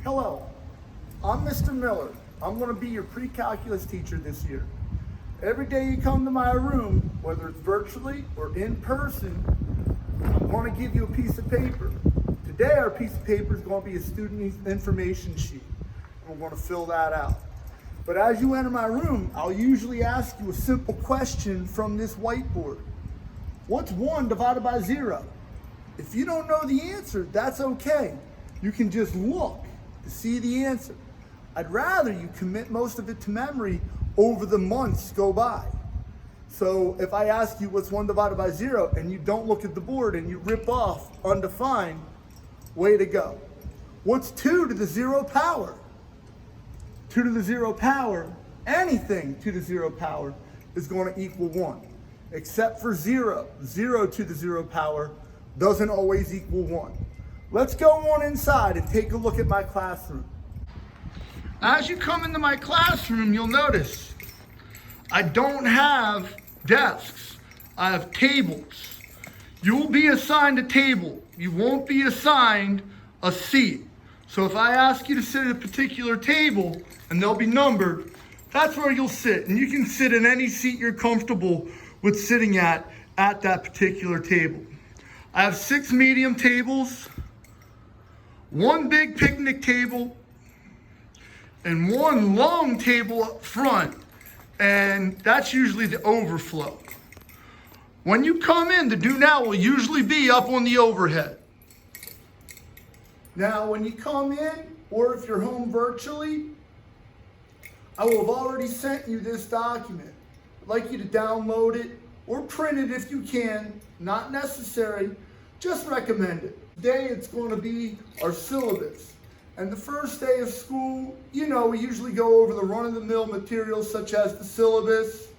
Hello, I'm Mr. Miller. I'm going to be your pre-calculus teacher this year. Every day you come to my room, whether it's virtually or in person, I'm going to give you a piece of paper. Today our piece of paper is going to be a student information sheet. We're going to fill that out. But as you enter my room, I'll usually ask you a simple question from this whiteboard. What's 1 divided by 0? If you don't know the answer, that's okay. You can just look to see the answer. I'd rather you commit most of it to memory over the months go by. So if I ask you what's 1 divided by 0 and you don't look at the board and you rip off undefined, way to go. What's 2 to the 0 power? 2 to the 0 power, anything to the 0 power is going to equal 1, except for 0. 0 to the 0 power doesn't always equal 1. Let's go on inside and take a look at my classroom. As you come into my classroom, you'll notice I don't have desks. I have tables. You will be assigned a table. You won't be assigned a seat. So if I ask you to sit at a particular table, and they'll be numbered, that's where you'll sit. And you can sit in any seat you're comfortable with sitting at that particular table. I have 6 medium tables, 1 big picnic table, and 1 long table up front, and that's usually the overflow. When you come in, the do now will usually be up on the overhead. Now, when you come in, or if you're home virtually, I will have already sent you this document. I'd like you to download it or print it if you can. Not necessary, just recommend it. Today it's going to be our syllabus. And the first day of school, we usually go over the run-of-the-mill materials such as the syllabus,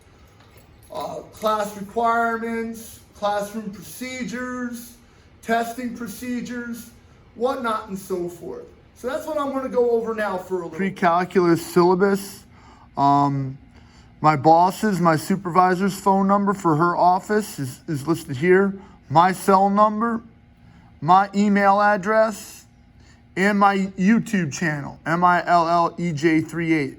class requirements, classroom procedures, testing procedures, whatnot and so forth. So that's what I'm going to go over now for a little. Pre-calculus syllabus. My boss's, my supervisor's phone number for her office is listed here. My cell number, my email address, and my YouTube channel, MILLEJ38.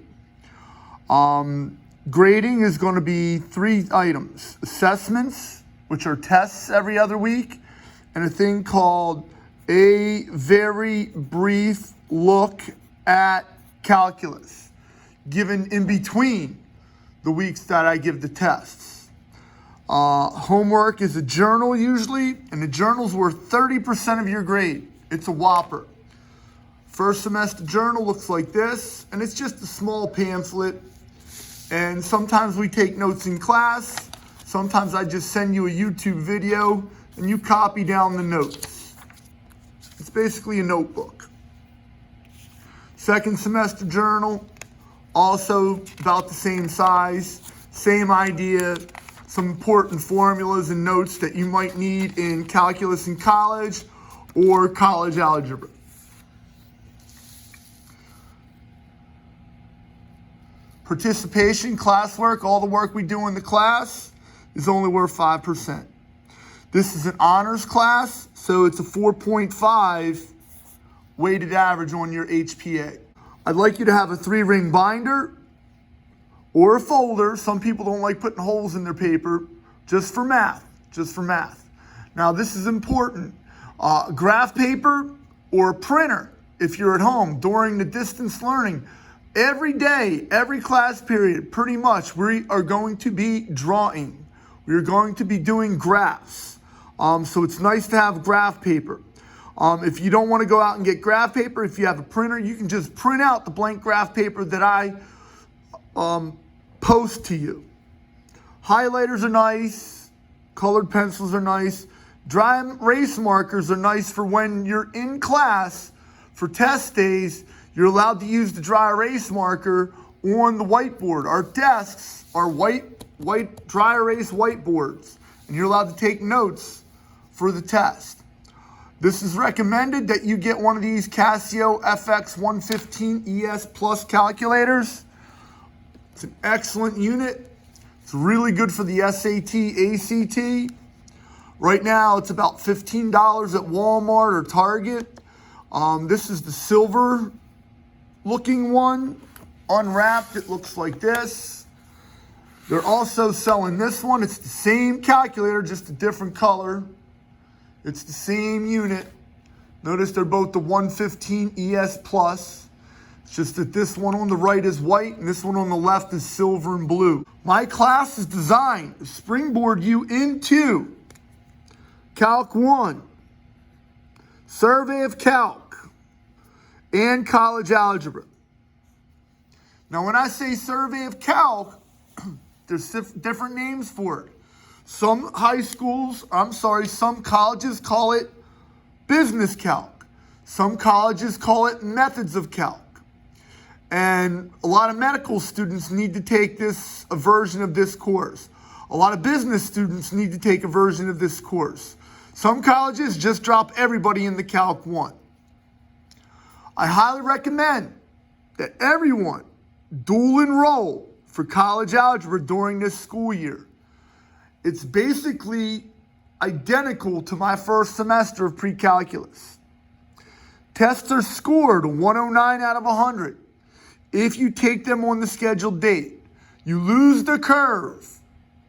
Grading is going to be 3 items. Assessments, which are tests every other week, and a thing called a very brief look at calculus, given in between the weeks that I give the tests. Homework is a journal usually, and the journal's worth 30% of your grade. It's a whopper. First semester journal looks like this, and it's just a small pamphlet. And sometimes we take notes in class. Sometimes I just send you a YouTube video, and you copy down the notes. It's basically a notebook. Second semester journal, also about the same size, same idea, some important formulas and notes that you might need in calculus in college or college algebra. Participation, classwork, all the work we do in the class is only worth 5%. This is an honors class, so it's a 4.5 weighted average on your HPA. I'd like you to have a 3-ring binder or a folder. Some people don't like putting holes in their paper, just for math. Now this is important. Graph paper or a printer if you're at home during the distance learning. Every day, every class period, pretty much, we are going to be drawing. We're going to be doing graphs. So it's nice to have graph paper. If you don't want to go out and get graph paper, if you have a printer, you can just print out the blank graph paper that I post to you. Highlighters are nice. Colored pencils are nice. Dry erase markers are nice for when you're in class for test days. You're allowed to use the dry erase marker on the whiteboard. Our desks are white dry erase whiteboards, and you're allowed to take notes for the test. This is recommended that you get one of these Casio FX115 ES Plus calculators. It's an excellent unit. It's really good for the SAT, ACT. Right now, it's about $15 at Walmart or Target. This is the silver looking one. Unwrapped, it looks like this. They're also selling this one. It's the same calculator, just a different color. It's the same unit. Notice they're both the 115 ES Plus. It's just that this one on the right is white and this one on the left is silver and blue. My class is designed to springboard you into Calc 1, Survey of Calc, and College Algebra. Now when I say Survey of Calc, there's different names for it. Some colleges call it Business Calc. Some colleges call it Methods of Calc. And a lot of medical students need to take a version of this course. A lot of business students need to take a version of this course. Some colleges just drop everybody in the Calc 1. I highly recommend that everyone dual enroll for college algebra during this school year. It's basically identical to my first semester of pre-calculus. Tests are scored 109 out of 100. If you take them on the scheduled date, you lose the curve.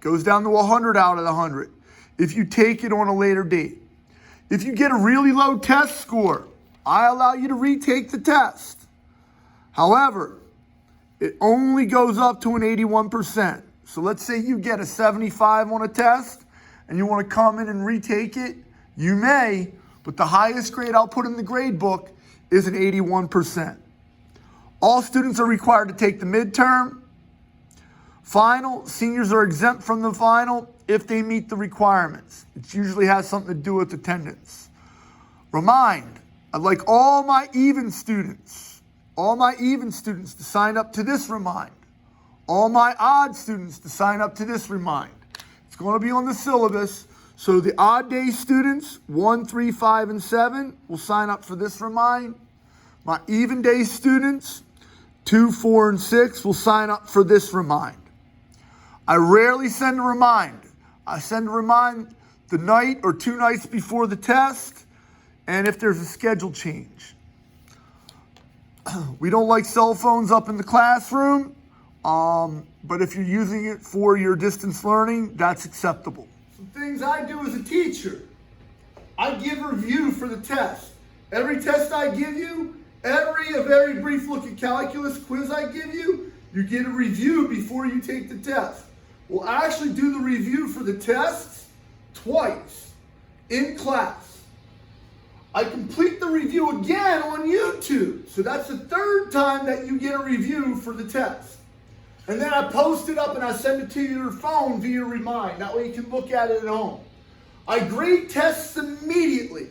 Goes down to 100 out of 100 if you take it on a later date. If you get a really low test score, I allow you to retake the test. However, it only goes up to an 81%. So let's say you get a 75 on a test and you want to come in and retake it. You may, but the highest grade I'll put in the grade book is an 81%. All students are required to take the midterm. Final, seniors are exempt from the final if they meet the requirements. It usually has something to do with attendance. Remind, I'd like all my even students to sign up to this remind. All my odd students to sign up to this remind. It's going to be on the syllabus. So the odd day students, 1, 3, 5, and 7, will sign up for this remind. My even day students, 2, 4, and 6, will sign up for this remind. I rarely send a remind. I send a remind the night or 2 nights before the test, and if there's a schedule change. We don't like cell phones up in the classroom, but if you're using it for your distance learning, that's acceptable. Some things I do as a teacher. I give a review for the test. Every test I give you, a very brief look at calculus quiz I give you, you get a review before you take the test. We'll actually do the review for the tests twice in class. I complete the review again on YouTube. So that's the 3rd time that you get a review for the test. And then I post it up and I send it to your phone via Remind. That way you can look at it at home. I grade tests immediately.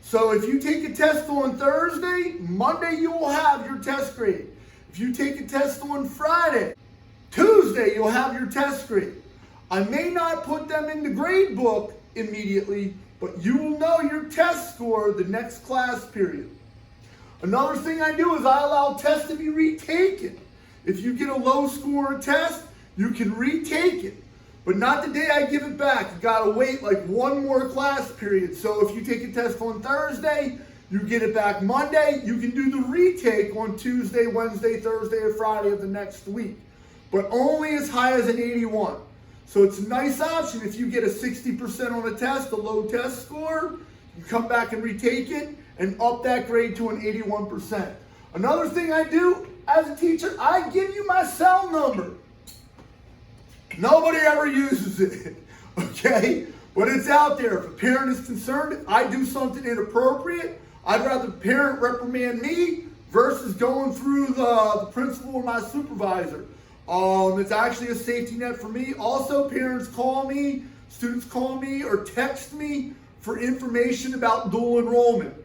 So if you take a test on Thursday, Monday you will have your test grade. If you take a test on Friday, Tuesday you'll have your test grade. I may not put them in the grade book immediately, but you will know your test score the next class period. Another thing I do is I allow tests to be retaken. If you get a low score on a test, you can retake it. But not the day I give it back. You gotta wait like 1 more class period. So if you take a test on Thursday, you get it back Monday, you can do the retake on Tuesday, Wednesday, Thursday, or Friday of the next week. But only as high as an 81. So it's a nice option if you get a 60% on a test, a low test score, you come back and retake it and up that grade to an 81%. Another thing I do as a teacher, I give you my cell number. Nobody ever uses it, okay? But it's out there. If a parent is concerned, if I do something inappropriate, I'd rather the parent reprimand me versus going through the principal or my supervisor. It's actually a safety net for me. Also, parents call me, students call me, or text me for information about dual enrollment.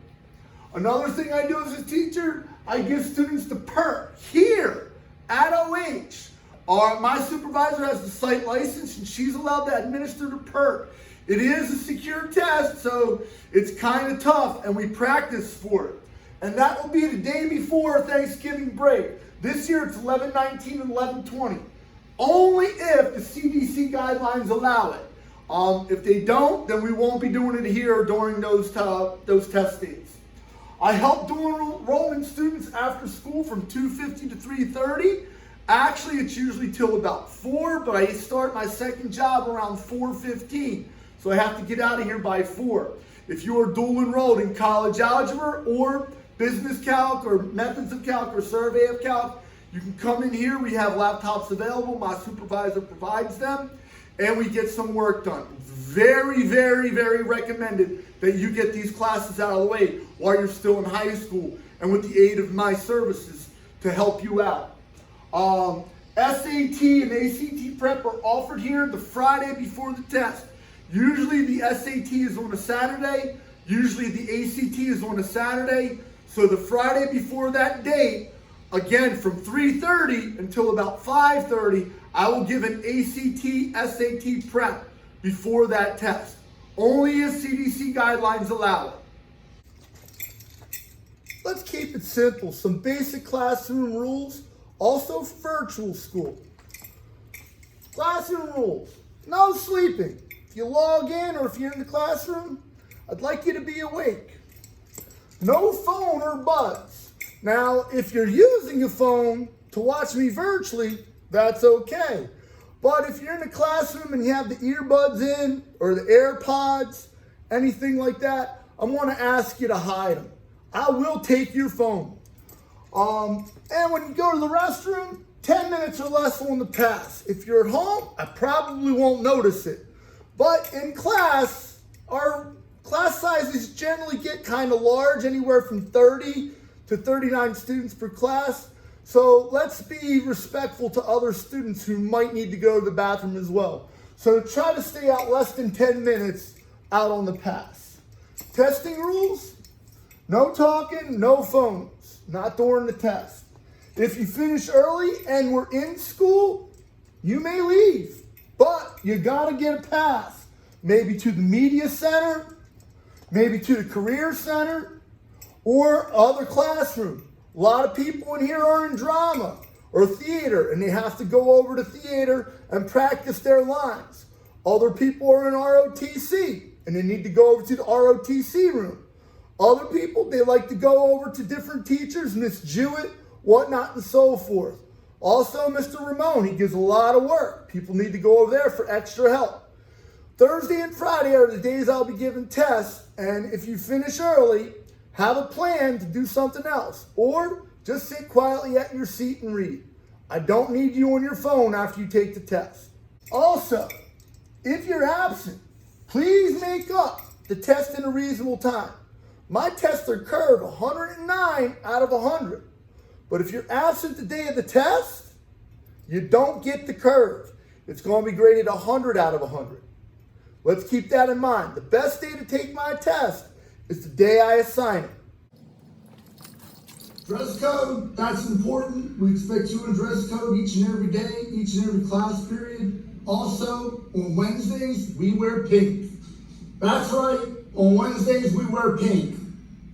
Another thing I do as a teacher, I give students the PERT here at OH. My supervisor has the site license and she's allowed to administer the PERT. It is a secure test, so it's kind of tough and we practice for it. And that will be the day before Thanksgiving break. This year it's 11/19 and 11/20. Only if the CDC guidelines allow it. If they don't, then we won't be doing it here during those test dates. I help dual enrollment students after school from 2:50 to 3:30. Actually, it's usually till about 4, but I start my second job around 4:15. So I have to get out of here by 4. If you are dual enrolled in college algebra or business calc or methods of calc or survey of calc, you can come in here. We have laptops available. My supervisor provides them, and we get some work done. It's very, very, very recommended that you get these classes out of the way while you're still in high school and with the aid of my services to help you out. SAT and ACT prep are offered here the Friday before the test. Usually the SAT is on a Saturday. Usually the ACT is on a Saturday. So the Friday before that date, again from 3:30 until about 5:30, I will give an ACT, SAT prep before that test. Only if CDC guidelines allow it. Let's keep it simple. Some basic classroom rules. Also virtual school. Classroom rules. No sleeping. If you log in or if you're in the classroom, I'd like you to be awake. No phone or buds. Now, if you're using a phone to watch me virtually, that's okay. But if you're in the classroom and you have the earbuds in or the AirPods, anything like that, I'm going to ask you to hide them. I will take your phone. And when you go to the restroom, 10 minutes or less on the pass. If you're at home, I probably won't notice it. But in class, our class sizes generally get kind of large, anywhere from 30 to 39 students per class. So let's be respectful to other students who might need to go to the bathroom as well. So try to stay out less than 10 minutes out on the pass. Testing rules, no talking, no phones, not during the test. If you finish early and we're in school, you may leave, but you gotta get a pass. Maybe to the media center, maybe to the career center, or other classroom. A lot of people in here are in drama or theater, and they have to go over to theater and practice their lines. Other people are in ROTC, and they need to go over to the ROTC room. Other people, they like to go over to different teachers, Miss Jewett, whatnot, and so forth. Also, Mr. Ramon, he gives a lot of work. People need to go over there for extra help. Thursday and Friday are the days I'll be giving tests, and if you finish early, have a plan to do something else, or just sit quietly at your seat and read. I don't need you on your phone after you take the test. Also, if you're absent, please make up the test in a reasonable time. My tests are curved 109 out of 100. But if you're absent the day of the test, you don't get the curve. It's going to be graded 100 out of 100. Let's keep that in mind. The best day to take my test is the day I assign it. Dress code, that's important. We expect you in dress code each and every day, each and every class period. Also, on Wednesdays, we wear pink. That's right, on Wednesdays, we wear pink.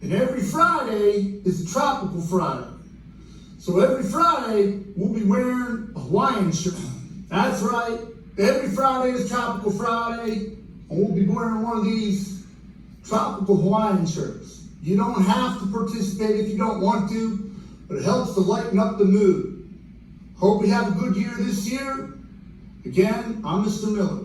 And every Friday is a tropical Friday. So every Friday, we'll be wearing a Hawaiian shirt. That's right. Every Friday is Tropical Friday, and we'll be wearing one of these tropical Hawaiian shirts. You don't have to participate if you don't want to, but it helps to lighten up the mood. Hope we have a good year this year. Again, I'm Mr. Miller.